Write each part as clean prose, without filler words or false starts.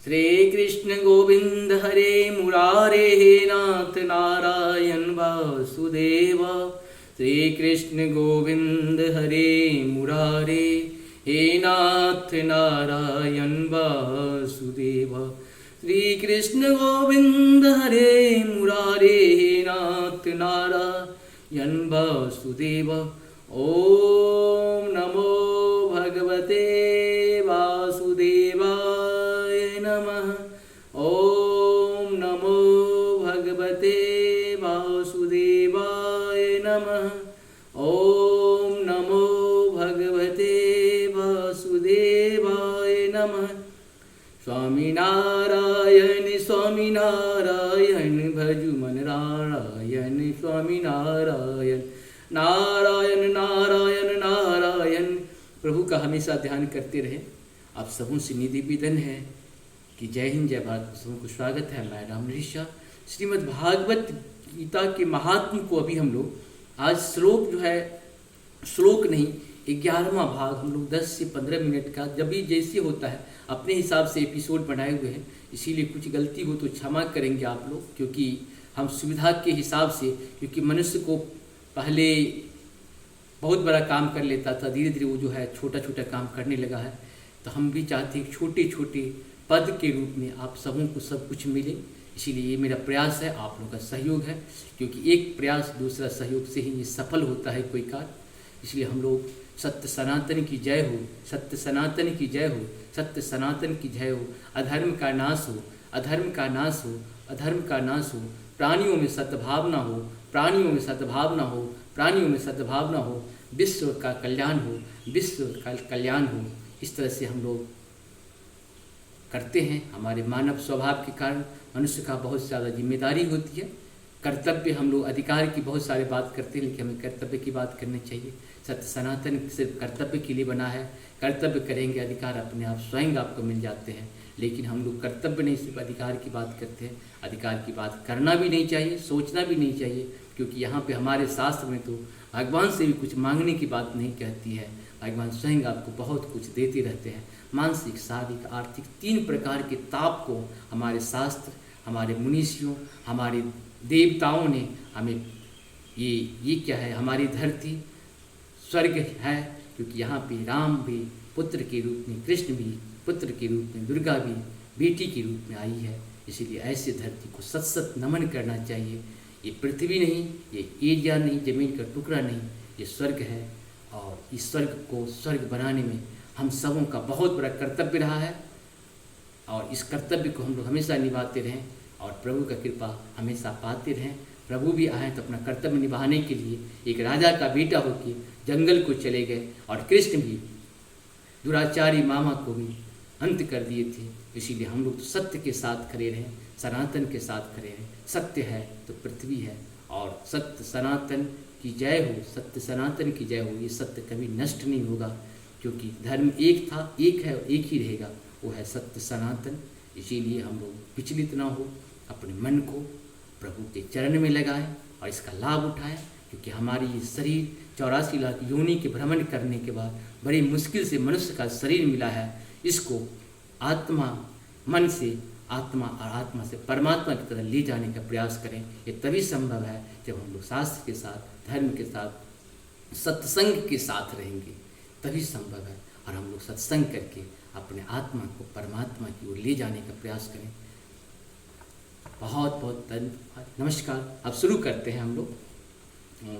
श्री कृष्ण गोविंद हरे मुरारे हे नाथ नारायण वासुदेव। श्री कृष्ण गोविंद हरे मुरारे हे नाथ नारायण वासुदेव। श्री कृष्ण गोविंद हरे मुरारे हे नाथ नारायण वासुदेव। ओम नमो भगवते वासुदेवाय नमः। ओम नमो भगवते वासुदेवाय नमः। ओम नमो भगवते वासुदेवाय नमः। स्वामी नारायण स्वामी नारायण भजु मन नारायण स्वामी नारायण नारायण नारायण नारायण। प्रभु का हमेशा ध्यान करते रहे। आप सबों से निवेदन है कि जय हिंद जय भारत। सबों को स्वागत है। मैं राम ऋषा। श्रीमद् भागवत गीता के महात्म को अभी हम लोग आज श्लोक जो है, श्लोक नहीं 11वां भाग हम लोग 10 से 15 मिनट का जब भी जैसे होता है अपने हिसाब से एपिसोड बनाए हुए हैं। इसीलिए कुछ गलती हो तो क्षमा करेंगे आप लोग, क्योंकि हम सुविधा के हिसाब से, क्योंकि मनुष्य को पहले बहुत बड़ा काम कर लेता था, धीरे धीरे वो जो है छोटा छोटा काम करने लगा है। तो हम भी चाहते हैं छोटे छोटे पद के रूप में आप सबों को सब कुछ मिले। इसीलिए ये मेरा प्रयास है, आप लोगों का सहयोग है, क्योंकि एक प्रयास दूसरा सहयोग से ही ये सफल होता है कोई कार्य। इसलिए हम लोग सत्य सनातन की जय हो, सत्य सनातन की जय हो, सत्य सनातन की जय हो। अधर्म का नाश हो, अधर्म का नाश हो, अधर्म का नाश हो। प्राणियों में सद्भावना हो, प्राणियों में सद्भावना हो, प्राणियों में सद्भावना हो। विश्व का कल्याण हो, विश्व का कल्याण हो। इस तरह से हम लोग करते हैं। हमारे मानव स्वभाव के कारण मनुष्य का बहुत ज़्यादा जिम्मेदारी होती है। कर्तव्य हम लोग अधिकार की बहुत सारी बात करते हैं, लेकिन हमें कर्तव्य की बात करनी चाहिए। सत्य सनातन सिर्फ कर्तव्य के लिए बना है। कर्तव्य करेंगे, अधिकार अपने आप स्वयं आपको मिल जाते हैं। लेकिन हम लोग कर्तव्य नहीं, सिर्फ अधिकार की बात करते हैं। अधिकार की बात करना भी नहीं चाहिए, सोचना भी नहीं चाहिए, क्योंकि यहाँ पे हमारे शास्त्र में तो भगवान से भी कुछ मांगने की बात नहीं कहती है। भगवान स्वयं आपको बहुत कुछ देते रहते हैं। मानसिक, शारीरिक, आर्थिक 3 प्रकार के ताप को हमारे शास्त्र, हमारे मुनीषियों, हमारे देवताओं ने हमें ये क्या है, हमारी धरती स्वर्ग है, क्योंकि यहाँ पे राम भी पुत्र के रूप में, कृष्ण भी पुत्र के रूप में, दुर्गा भी बेटी के रूप में आई है। इसीलिए ऐसे धरती को सत सत नमन करना चाहिए। ये पृथ्वी नहीं, ये एरिया नहीं, जमीन का टुकड़ा नहीं, ये स्वर्ग है। और इस स्वर्ग को स्वर्ग बनाने में हम सबों का बहुत बड़ा कर्तव्य रहा है। और इस कर्तव्य को हम लोग हमेशा निभाते रहें और प्रभु का कृपा हमेशा पाते रहें। प्रभु भी आए तो अपना कर्तव्य निभाने के लिए एक राजा का बेटा होकर जंगल को चले गए, और कृष्ण भी दुराचारी मामा को भी अंत कर दिए थे। इसीलिए हम लोग तो सत्य के साथ खड़े रहें, सनातन के साथ खड़े रहें। सत्य है तो पृथ्वी है, और सत्य सनातन की जय हो, सत्य सनातन की जय हो। ये सत्य कभी नष्ट नहीं होगा, क्योंकि धर्म एक था, एक है और एक ही रहेगा, वो है सत्य सनातन। इसीलिए हम लोग विचलित ना हो, अपने मन को प्रभु के चरण में लगाएं और इसका लाभ उठाएं, क्योंकि हमारी ये शरीर 84 लाख योनि के भ्रमण करने के बाद बड़ी मुश्किल से मनुष्य का शरीर मिला है। इसको आत्मा, मन से आत्मा और आत्मा से परमात्मा की तरह ले जाने का प्रयास करें। ये तभी संभव है जब हम लोग शास्त्र के साथ, धर्म के साथ, सत्संग के साथ रहेंगे, तभी संभव है। और हम लोग सत्संग करके अपने आत्मा को परमात्मा की ओर ले जाने का प्रयास करें। बहुत बहुत धन्यवाद। नमस्कार। अब शुरू करते हैं हम लोग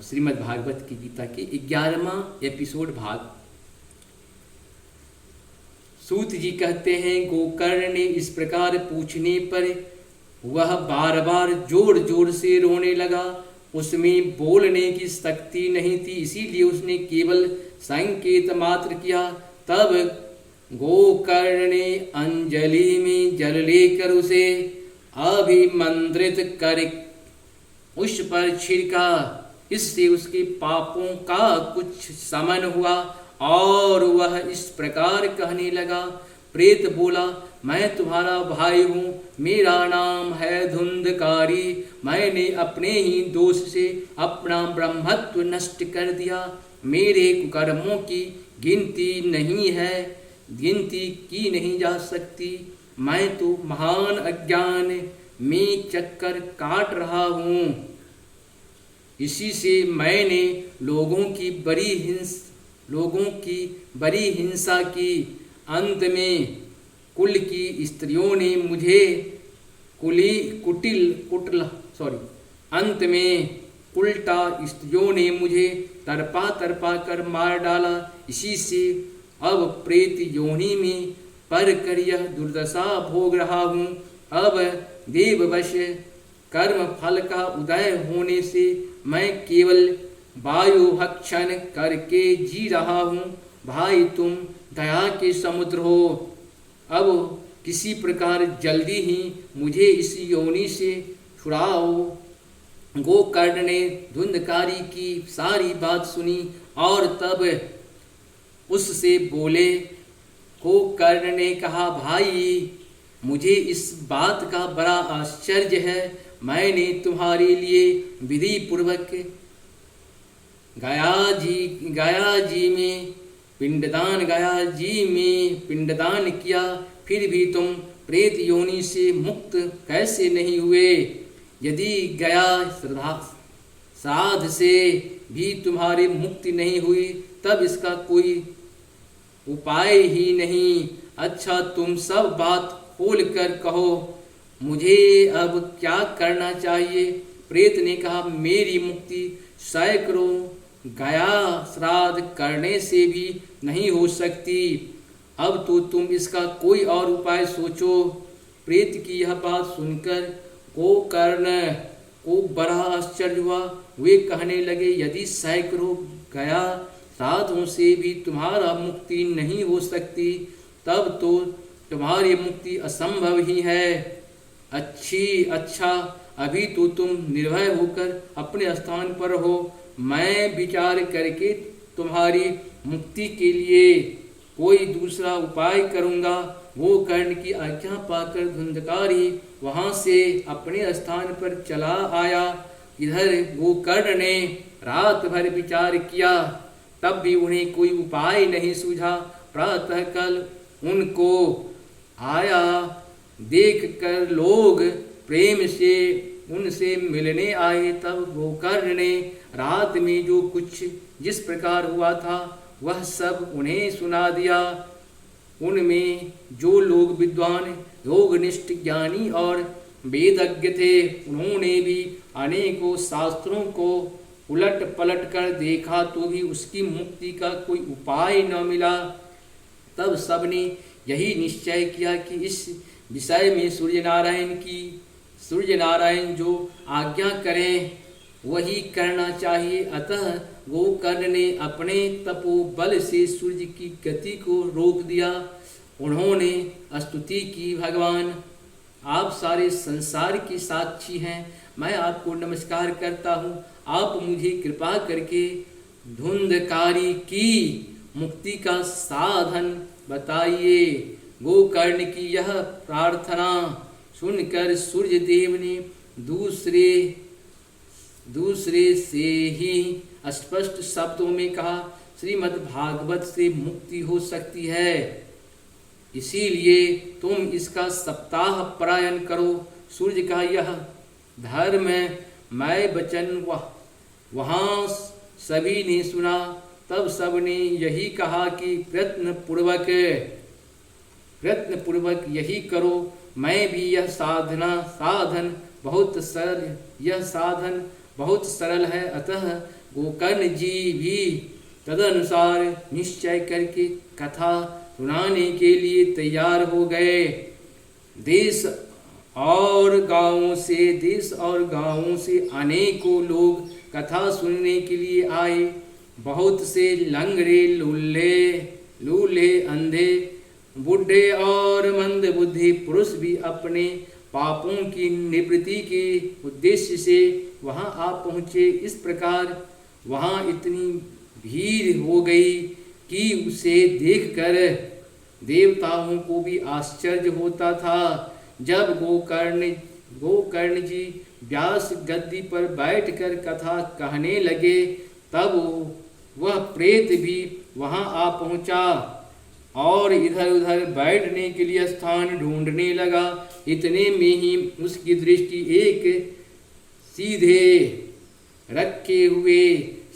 श्रीमद् भागवत की गीता के 11वां एपिसोड भाग। सूत जी कहते हैं, गोकर्ण ने इस प्रकार पूछने पर वह बार बार जोर जोर से रोने लगा। उसमें बोलने की शक्ति नहीं थी, इसीलिए उसने केवल संकेत मात्र किया। तब गोकर्ण ने अंजलि में जल लेकर उसे अभिमंत्रित कर उस पर छिड़का। इससे उसके पापों का कुछ शमन हुआ और वह इस प्रकार कहने लगा। प्रेत बोला, मैं तुम्हारा भाई हूँ, मेरा नाम है धुंधकारी। मैंने अपने ही दोष से अपना ब्रह्मत्व नष्ट कर दिया। मेरे कुकर्मों की गिनती नहीं है, गिनती की नहीं जा सकती। मैं तो महान अज्ञान में चक्कर काट रहा हूँ। इसी से मैंने लोगों की बड़ी हिंसा की। अंत में कुल की स्त्रियों ने मुझे अंत में उल्टा स्त्रियों ने मुझे तरपा कर मार डाला। इसी से अब प्रेत योनि में पर कर यह दुर्दशा भोग रहा हूँ। अब देववश कर्म फल का उदय होने से मैं केवल वायु भक्षण करके जी रहा हूँ। भाई तुम दया के समुद्र हो, अब किसी प्रकार जल्दी ही मुझे इस योनि से छुड़ाओ। गोकर्ण ने धुंधकारी की सारी बात सुनी और तब उससे बोले। गोकर्ण ने कहा, भाई मुझे इस बात का बड़ा आश्चर्य है। मैंने तुम्हारे लिए विधि पूर्वक गया जी में पिंडदान किया, फिर भी तुम प्रेत योनि से मुक्त कैसे नहीं हुए? यदि गया श्राद्ध से भी तुम्हारी मुक्ति नहीं हुई तब इसका कोई उपाय ही नहीं। अच्छा तुम सब बात खोल कर कहो, मुझे अब क्या करना चाहिए? प्रेत ने कहा, मेरी मुक्ति सैकड़ों गया श्राद्ध करने से भी नहीं हो सकती। अब तो तुम इसका कोई और उपाय सोचो। प्रेत की यह बात सुनकर गोकर्ण को बड़ा आश्चर्य हुआ। वे कहने लगे, यदि सैकड़ों गया श्राद्धों से भी तुम्हारा मुक्ति नहीं हो सकती तब तो तुम्हारी मुक्ति असंभव ही है। अच्छा अभी तो तुम निर्भय होकर अपने स्थान पर हो। मैं विचार करके तुम्हारी मुक्ति के लिए कोई दूसरा उपाय करूँगा। गोकर्ण की आज्ञा पाकर धुंधकारी वहाँ से अपने स्थान पर चला आया। इधर गोकर्ण ने रात भर विचार किया, तब भी उन्हें कोई उपाय नहीं सूझा। प्रातःकाल उनको आया देख कर लोग प्रेम से उनसे मिलने आए। तब गोकर्ण ने रात में जो कुछ जिस प्रकार हुआ था वह सब उन्हें सुना दिया। उनमें जो लोग विद्वान, योगनिष्ठ, ज्ञानी और वेदज्ञ थे, उन्होंने भी अनेकों शास्त्रों को उलट पलट कर देखा तो भी उसकी मुक्ति का कोई उपाय न मिला। तब सबने यही निश्चय किया कि इस विषय में सूर्य नारायण जो आज्ञा करें वही करना चाहिए। अतः गोकर्ण ने अपने तपोबल से सूर्य की गति को रोक दिया। उन्होंने स्तुति की, भगवान आप सारे संसार की साक्षी हैं, मैं आपको नमस्कार करता हूँ। आप मुझे कृपा करके धुंधकारी की मुक्ति का साधन बताइए। गोकर्ण की यह प्रार्थना सुनकर सूर्य देव ने दूसरे से ही स्पष्ट शब्दों में कहा, श्रीमद् भागवत से मुक्ति हो सकती है, इसीलिए तुम इसका सप्ताह पारायण करो। सूर्य का यह धर्म मैं वचन वहाँ सभी ने सुना। तब सबने यही कहा कि प्रयत्न पूर्वक यही करो। मैं भी यह साधन बहुत सरल है। अतः गोकर्ण जी भी तदनुसार निश्चय करके कथा सुनाने के लिए तैयार हो गए। देश और गांवों से अनेकों लोग कथा सुनने के लिए आए। बहुत से लंगड़े, लूले, अंधे, बूढ़े और मंदबुद्धि पुरुष भी अपने पापों की निवृत्ति के उद्देश्य से वहां आ पहुँचे। इस प्रकार वहां इतनी भीड़ हो गई कि उसे देखकर देवताओं को भी आश्चर्य होता था। जब गोकर्ण जी व्यास गद्दी पर बैठकर कथा कहने लगे तब वह प्रेत भी वहां आ पहुंचा। और इधर उधर बैठने के लिए स्थान ढूंढने लगा। इतने में ही उसकी दृष्टि एक सीधे रखे हुए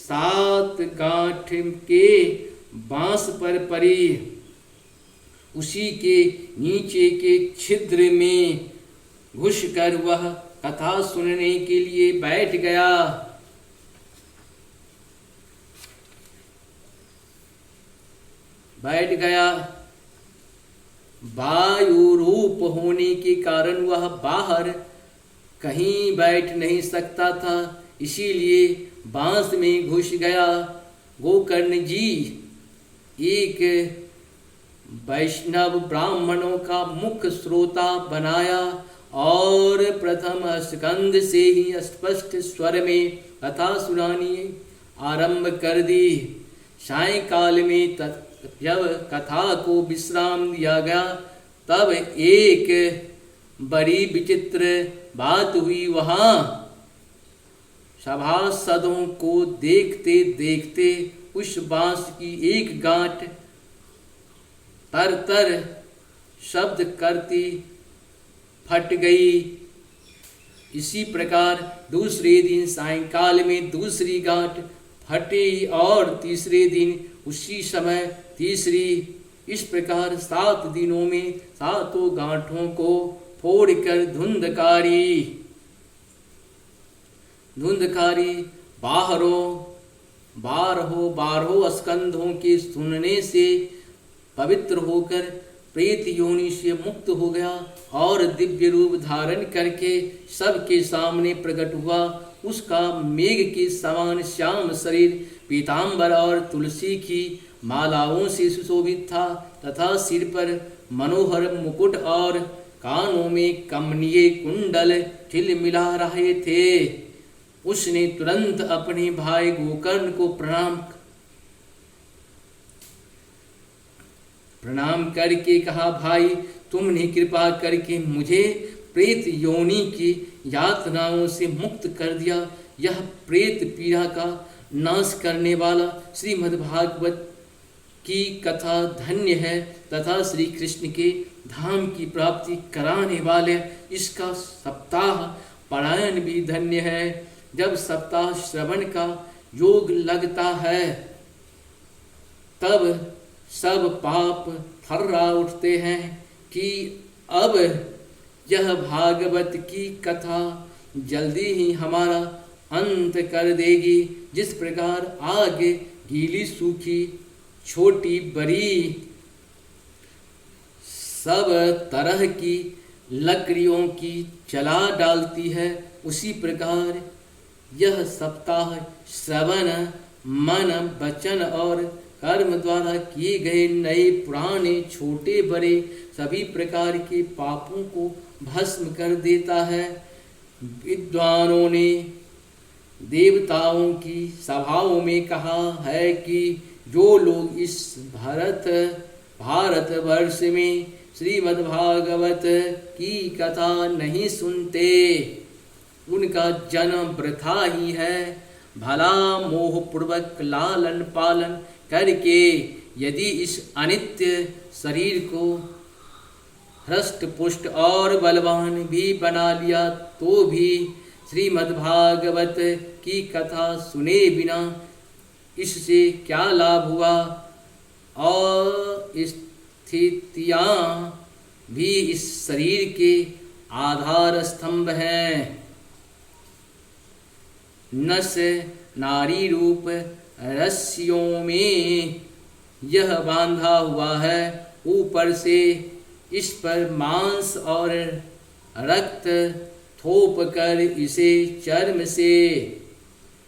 7 गांठ के बांस पर पड़ी। उसी के नीचे के छिद्र में घुसकर वह कथा सुनने के लिए बैठ गया। वायु रूप होने के कारण वह बाहर कहीं बैठ नहीं सकता था, इसीलिए बांस में घुस गया। गोकर्ण जी एक वैष्णव ब्राह्मणों का मुख्य श्रोता बनाया और प्रथम स्कंद से ही स्पष्ट स्वर में कथा सुनानी आरंभ कर दी। सायंकाल में जब कथा को विश्राम दिया गया तब एक बड़ी विचित्र बात हुई। वहां सभासदों को देखते देखते उस बांस की एक गांठ तर तर शब्द करती फट गई। इसी प्रकार दूसरे दिन सायंकाल में दूसरी गांठ फटी और तीसरे दिन उसी समय तीसरी। इस प्रकार 7 दिनों में 7 गांठों को फोड़कर धुंधकारी बारहों स्कंधों के सुनने से पवित्र होकर प्रेत योनि से मुक्त हो गया और दिव्य रूप धारण करके सबके सामने प्रकट हुआ। उसका मेघ के समान श्याम शरीर पीतांबर और तुलसी की मालाओं से सुशोभित था तथा सिर पर मनोहर मुकुट और कानों में कमनीय कुंडल खिलमिला रहे थे। उसने तुरंत अपने भाई गोकर्ण को प्रणाम करके कहा, भाई तुमने कृपा करके मुझे प्रेत योनि की यातनाओं से मुक्त कर दिया। यह प्रेत पीड़ा का नाश करने वाला श्रीमद्भागवत की कथा धन्य है तथा श्री कृष्ण के धाम की प्राप्ति कराने वाले इसका सप्ताह पारायण भी धन्य है। जब सप्ताह श्रवण का योग लगता है तब सब पाप थर्रा उठते हैं कि अब यह भागवत की कथा जल्दी ही हमारा अंत कर देगी। जिस प्रकार आग गीली सूखी छोटी बड़ी सब तरह की लकड़ियों की जला डालती है, उसी प्रकार यह सप्ताह श्रवण मन वचन और कर्म द्वारा किए गए नए पुराने छोटे बड़े सभी प्रकार के पापों को भस्म कर देता है। विद्वानों ने देवताओं की सभाओं में कहा है कि जो लोग इस भारतवर्ष में श्रीमद्भागवत की कथा नहीं सुनते उनका जन्म वृथा ही है। भला मोह पूर्वक लालन पालन करके यदि इस अनित्य शरीर को हृष्ट पुष्ट और बलवान भी बना लिया तो भी श्रीमद्भागवत की कथा सुने बिना इससे क्या लाभ हुआ। और स्थितियाँ भी इस शरीर के आधार स्तंभ हैं। नस नारी रूप रस्सियों में यह बांधा हुआ है, ऊपर से इस पर मांस और रक्त थोप कर इसे चर्म से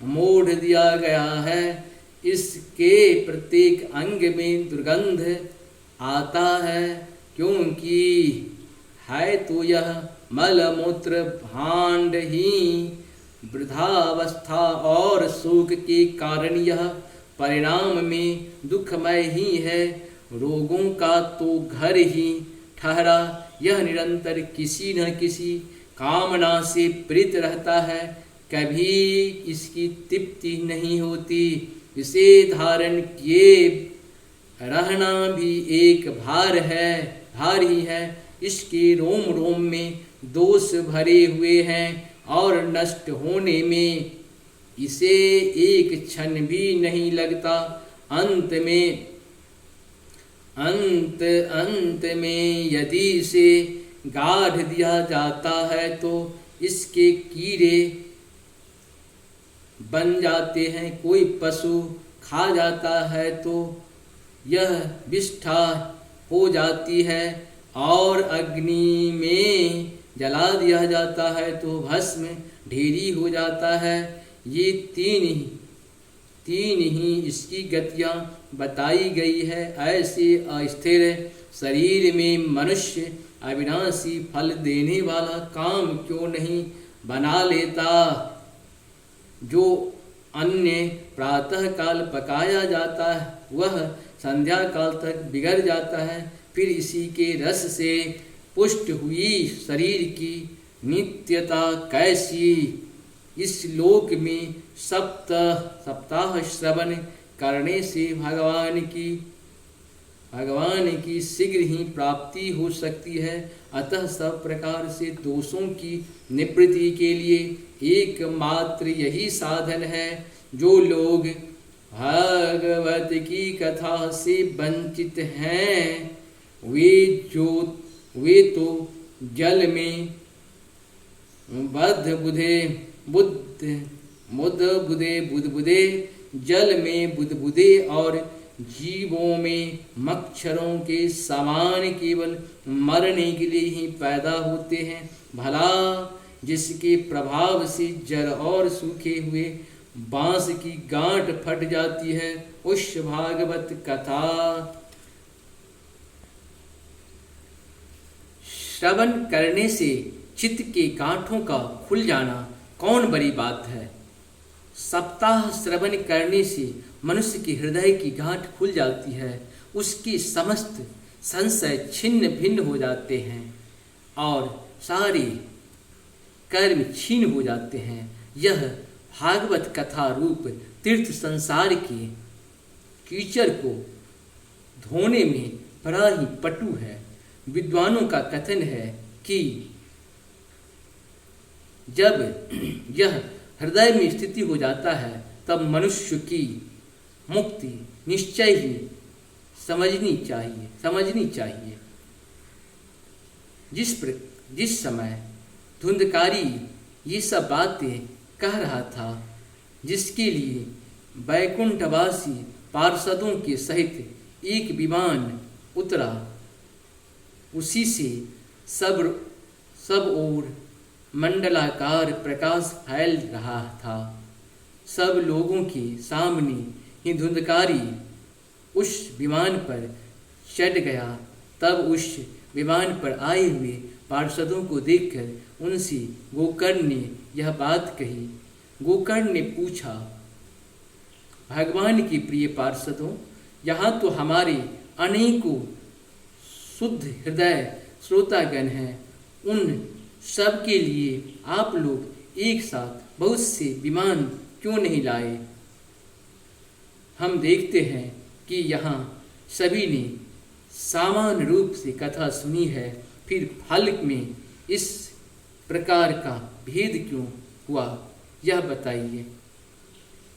मोड़ दिया गया है। इसके प्रत्येक अंग में दुर्गंध आता है क्योंकि है तो यह मलमूत्र भांड ही वृद्धावस्था और शोक के कारण यह परिणाम में दुखमय ही है। रोगों का तो घर ही ठहरा यह निरंतर किसी न किसी कामना से प्रीत रहता है, कभी इसकी तृप्ति नहीं होती। इसे धारण किए रहना भी एक भार ही है। इसके रोम रोम में दोष भरे हुए हैं और नष्ट होने में इसे एक क्षण भी नहीं लगता। अंत में यदि इसे गाड़ दिया जाता है तो इसके कीड़े बन जाते हैं। कोई पशु खा जाता है तो यह विष्ठा हो जाती है और अग्नि में जला दिया जाता है तो भस्म ढेरी हो जाता है। ये तीन ही इसकी गतियाँ बताई गई है। ऐसे अस्थिर शरीर में मनुष्य अविनाशी फल देने वाला काम क्यों नहीं बना लेता? जो अन्य प्रातः काल पकाया जाता है वह संध्या काल तक बिगड़ जाता है। फिर इसी के रस से पुष्ट हुई शरीर की नित्यता कैसी? इस लोक में सप्ताह श्रवण करने से भगवान की शीघ्र ही प्राप्ति हो सकती है। अतः सब प्रकार से दोषों की निवृत्ति के लिए एकमात्र यही साधन है। जो लोग भागवत की कथा से वंचित हैं वे तो जल में बुदबुदे जल में बुदबुदे और जीवों में मच्छरों के समान केवल मरने के लिए ही पैदा होते हैं। भला जिसके प्रभाव से जड़ और सूखे हुए बांस की गांठ फट जाती है, उस भागवत कथा श्रवण करने से चित्त के गांठों का खुल जाना कौन बड़ी बात है। सप्ताह श्रवण करने से मनुष्य के हृदय की गांठ खुल जाती है, उसकी समस्त संशय छिन्न भिन्न हो जाते हैं और सारे कर्म छीन हो जाते हैं। यह भागवत कथा रूप तीर्थ संसार के कीचड़ को धोने में बड़ा ही पटु है। विद्वानों का कथन है कि जब यह हृदय में स्थिति हो जाता है तब मनुष्य की मुक्ति निश्चय ही समझनी चाहिए। जिस समय धुंधकारी ये सब बातें कह रहा था, जिसके लिए वैकुंठवासी पार्षदों के सहित एक विमान उतरा, उसी से सब ओर मंडलाकार प्रकाश फैल रहा था। सब लोगों के सामने ही धुंधकारी उस विमान पर चढ़ गया। तब उस विमान पर आए हुए पार्षदों को देखकर उनसे गोकर्ण ने यह बात कही। गोकर्ण ने पूछा, भगवान के प्रिय पार्षदों, यहाँ तो हमारे अनेकों शुद्ध हृदय श्रोतागण हैं, उन सब के लिए आप लोग एक साथ बहुत से विमान क्यों नहीं लाए? हम देखते हैं कि यहाँ सभी ने सामान्य रूप से कथा सुनी है, फिर फल में इस प्रकार का भेद क्यों हुआ, यह बताइए।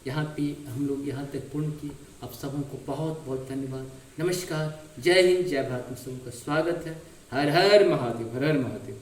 यहाँ पे हम लोग यहाँ तक पूर्ण किए। आप सबों को बहुत बहुत धन्यवाद। नमस्कार, जय हिंद, जय भारत में सबका स्वागत है। हर हर महादेव, हर हर महादेव।